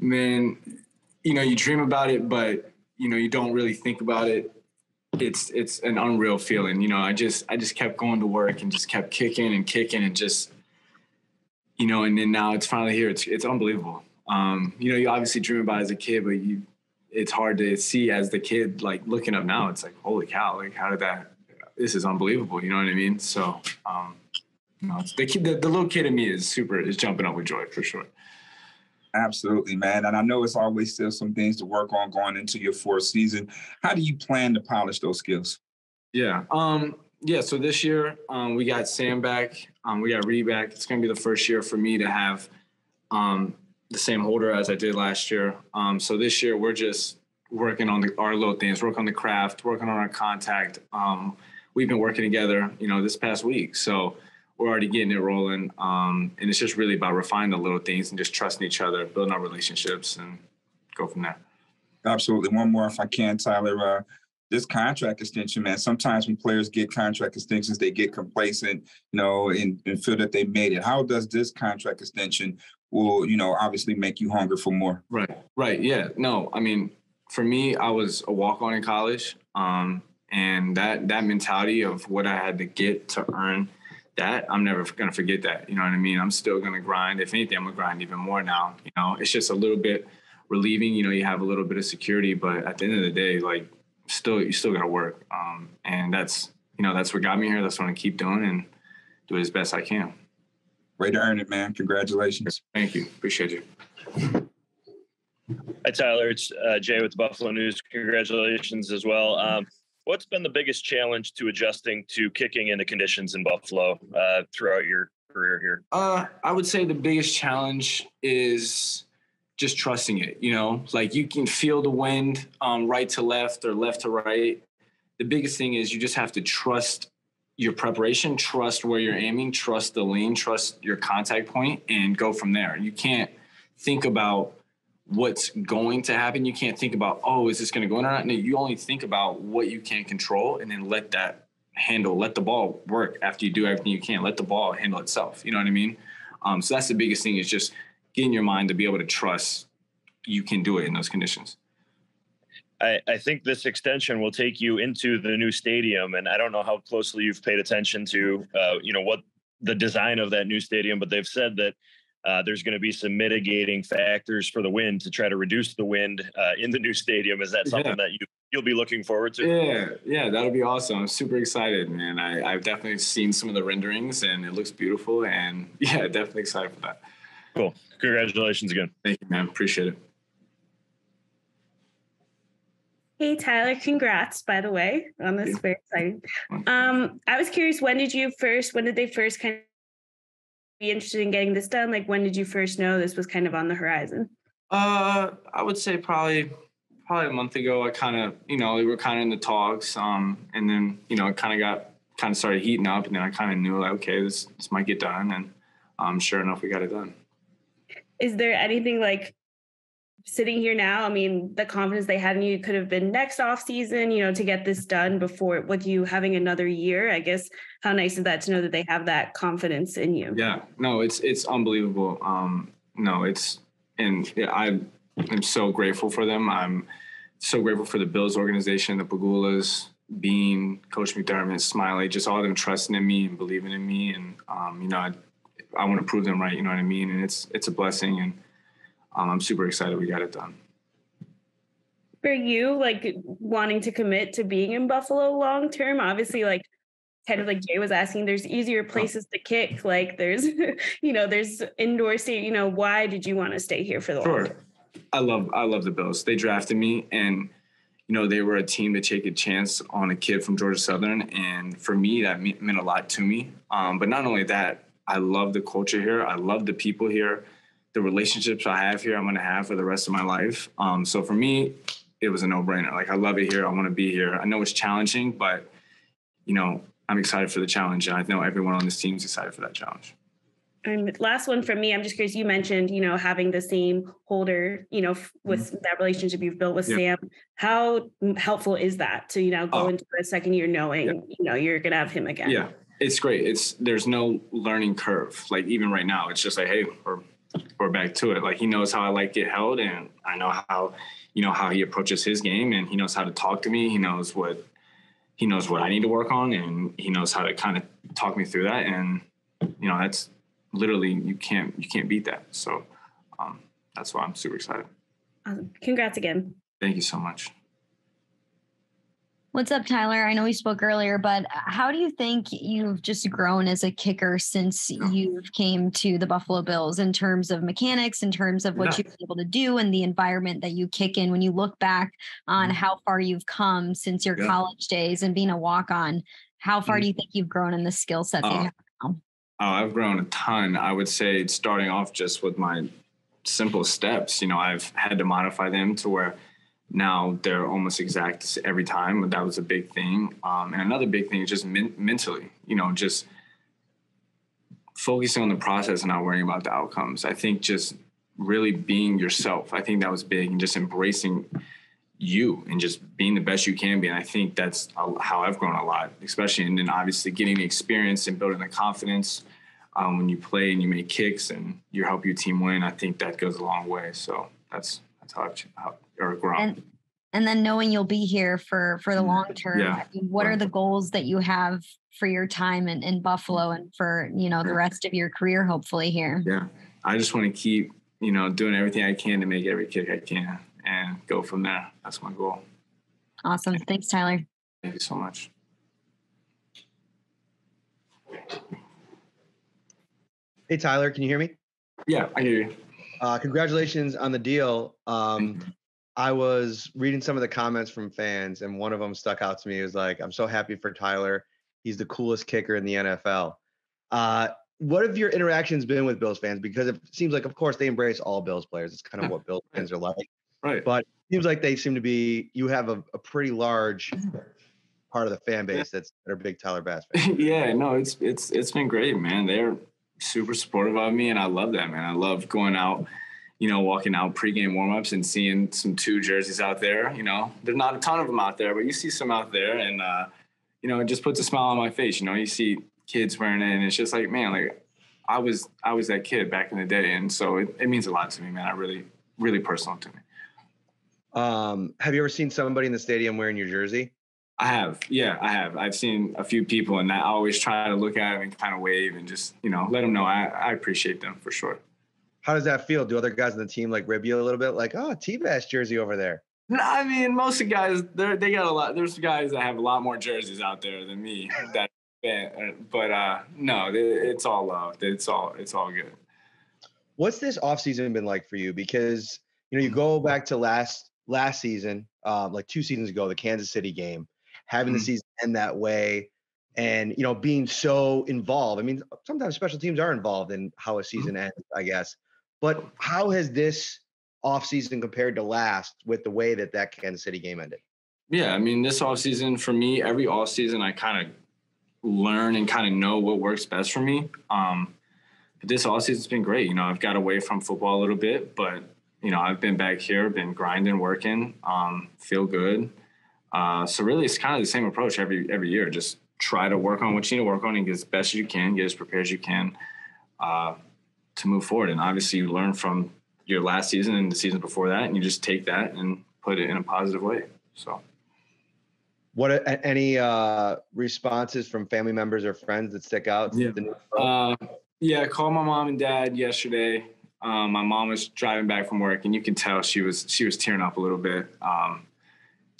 Man, you dream about it, but you don't really think about it. It's an unreal feeling. I just kept going to work and just kept kicking and just, and then now it's finally here. It's unbelievable. You obviously dream about it as a kid, but it's hard to see as the kid, like looking up now, it's like, holy cow, like how did this is unbelievable. You know what I mean? So, the little kid in me is jumping up with joy for sure. Absolutely, man. And I know it's always still some things to work on going into your fourth season. How do you plan to polish those skills? Yeah. So this year, we got Sam back. We got Reed back. It's going to be the first year for me to have the same holder as I did last year. So this year, we're just working on our little things, work on the craft, working on our contact. We've been working together, this past week. So we're already getting it rolling. And it's just really about refining the little things and just trusting each other, building our relationships, and go from there. Absolutely. One more, if I can, Tyler. This contract extension, man, sometimes when players get contract extensions, they get complacent, and feel that they made it. How does this contract extension will, obviously make you hungry for more? Right. Yeah. No, I mean, for me, I was a walk-on in college. And that mentality of what I had to get to earn that, I'm never going to forget that. You know what I mean? I'm still going to grind. If anything, I'm going to grind even more now. It's just a little bit relieving. You have a little bit of security, but at the end of the day, like, you still got to work. And that's what got me here. That's what I'm going to keep doing and do it as best I can. Way to earn it, man. Congratulations. Thank you. Appreciate you. Hi, Tyler. It's Jay with the Buffalo News. Congratulations as well. What's been the biggest challenge to adjusting to kicking into conditions in Buffalo throughout your career here? I would say the biggest challenge is just trusting it. Like you can feel the wind right to left or left to right. The biggest thing is you just have to trust your preparation, trust where you're aiming, trust the lean, trust your contact point, and go from there. You can't think about what's going to happen. You can't think about, is this going to go in or not? No, you only think about what you can control and then let the ball work after you do everything you can. Let the ball handle itself. You know what I mean? So that's the biggest thing, is just getting your mind to be able to trust you can do it in those conditions. I think this extension will take you into the new stadium, and I don't know how closely you've paid attention to, what the design of that new stadium, but they've said that there's going to be some mitigating factors for the wind to try to reduce the wind in the new stadium. Is that something that you'll be looking forward to? Yeah, that'll be awesome. I'm super excited, man. I've definitely seen some of the renderings, and it looks beautiful. And yeah, definitely excited for that. Cool. Congratulations again. Thank you, man. Appreciate it. Hey, Tyler, congrats, by the way, on this. Very exciting. I was curious, when did they first kind of be interested in getting this done? Like, when did you first know this was kind of on the horizon? I would say probably a month ago. I kind of, we were kind of in the talks, and then, it kind of started heating up, and then I kind of knew, like, okay, this might get done, and sure enough, we got it done. Is there anything, like, sitting here now, I mean, the confidence they had in you could have been next offseason, to get this done before, with you having another year? I guess, how nice is that to know that they have that confidence in you? Yeah, no, it's unbelievable. I'm so grateful for them. I'm so grateful for the Bills organization, the Pagulas, Bean, Coach McDermott, Smiley, just all of them trusting in me and believing in me. And, I want to prove them right, you know what I mean? And it's a blessing, and I'm super excited we got it done. For you, like, wanting to commit to being in Buffalo long term, obviously, like, kind of like Jay was asking, there's easier places to kick. Like, there's, there's indoor stadium. Why did you want to stay here for the long term? I love the Bills. They drafted me, and they were a team to take a chance on a kid from Georgia Southern, and for me, that meant a lot to me. But not only that, I love the culture here. I love the people here. The relationships I have here, I'm going to have for the rest of my life. So for me, it was a no-brainer. Like, I love it here. I want to be here. I know it's challenging, but, I'm excited for the challenge. And I know everyone on this team is excited for that challenge. And last one from me, I'm just curious, you mentioned, having the same holder, with that relationship you've built with Sam. How helpful is that to, go into the second year knowing, you're going to have him again? Yeah, it's great. There's no learning curve. Like, even right now, it's just like, hey, we're we're back to it. Like, he knows how I like it held, and I know how, how he approaches his game, and he knows how to talk to me. He knows what I need to work on, and he knows how to kind of talk me through that. And, that's literally, you can't beat that. So that's why I'm super excited. Congrats again. Thank you so much. What's up, Tyler? I know we spoke earlier, but how do you think you've just grown as a kicker since you've came to the Buffalo Bills in terms of mechanics, in terms of what you've been able to do and the environment that you kick in? When you look back on how far you've come since your college days and being a walk-on, how far do you think you've grown in the skill set that you have now? Oh, I've grown a ton. I would say starting off just with my simple steps, I've had to modify them to where now they're almost exact every time. That was a big thing. And another big thing is just mentally, just focusing on the process and not worrying about the outcomes. I think just really being yourself. I think that was big, and just embracing you and just being the best you can be. And I think that's how I've grown a lot, especially. And then obviously getting the experience and building the confidence when you play and you make kicks and you help your team win. I think that goes a long way. So that's how I've grown. And then knowing you'll be here for the long term. I mean, what are the goals that you have for your time in Buffalo and for, the rest of your career, hopefully here? Yeah. I just want to keep, doing everything I can to make every kick I can and go from there. That's my goal. Awesome. Thanks, Tyler. Thank you so much. Hey, Tyler, can you hear me? Yeah, I hear you. Congratulations on the deal. I was reading some of the comments from fans, and one of them stuck out to me. It was like, I'm so happy for Tyler. He's the coolest kicker in the NFL. What have your interactions been with Bills fans? Because it seems like, of course, they embrace all Bills players. It's kind of what Bills fans are like. Right. But it seems like you have a pretty large part of the fan base that are big Tyler Bass fans. Yeah, no, it's been great, man. They're super supportive of me, and I love that, man. I love going out, walking out pregame warmups and seeing some 2 jerseys out there. There's not a ton of them out there, but you see some out there, and it just puts a smile on my face. You see kids wearing it, and it's just like, man, like I was that kid back in the day, and so it means a lot to me, man. I really, really personal to me. Have you ever seen somebody in the stadium wearing your jersey? I have. Yeah, I have. I've seen a few people, and I always try to look at them and kind of wave and just, let them know I appreciate them for sure. How does that feel? Do other guys on the team like rib you a little bit? Like, oh, T-Bass jersey over there. No, I mean, most of the guys, they got a lot. There's guys that have a lot more jerseys out there than me. But no, it's all love. It's all good. What's this offseason been like for you? Because, you go back to last season, like 2 seasons ago, the Kansas City game, having the season end that way and, being so involved. I mean, sometimes special teams are involved in how a season ends, I guess. But how has this offseason compared to last with the way that Kansas City game ended? Yeah, I mean, this offseason for me, every offseason I kind of learn and kind of know what works best for me. But this offseason's been great. I've got away from football a little bit, but, I've been back here, been grinding, working, feel good. So really it's kind of the same approach every year. Just try to work on what you need to work on and get as best as you can, get as prepared as you can to move forward. And obviously you learn from your last season and the season before that, and you just take that and put it in a positive way. So. What any responses from family members or friends that stick out? Yeah, I called my mom and dad yesterday. My mom was driving back from work, and you can tell she was tearing up a little bit.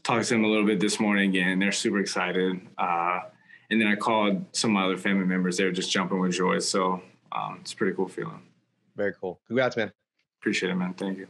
Talked to them a little bit this morning again. They're super excited. And then I called some of my other family members. They were just jumping with joy. So it's a pretty cool feeling. Very cool. Congrats, man. Appreciate it, man. Thank you.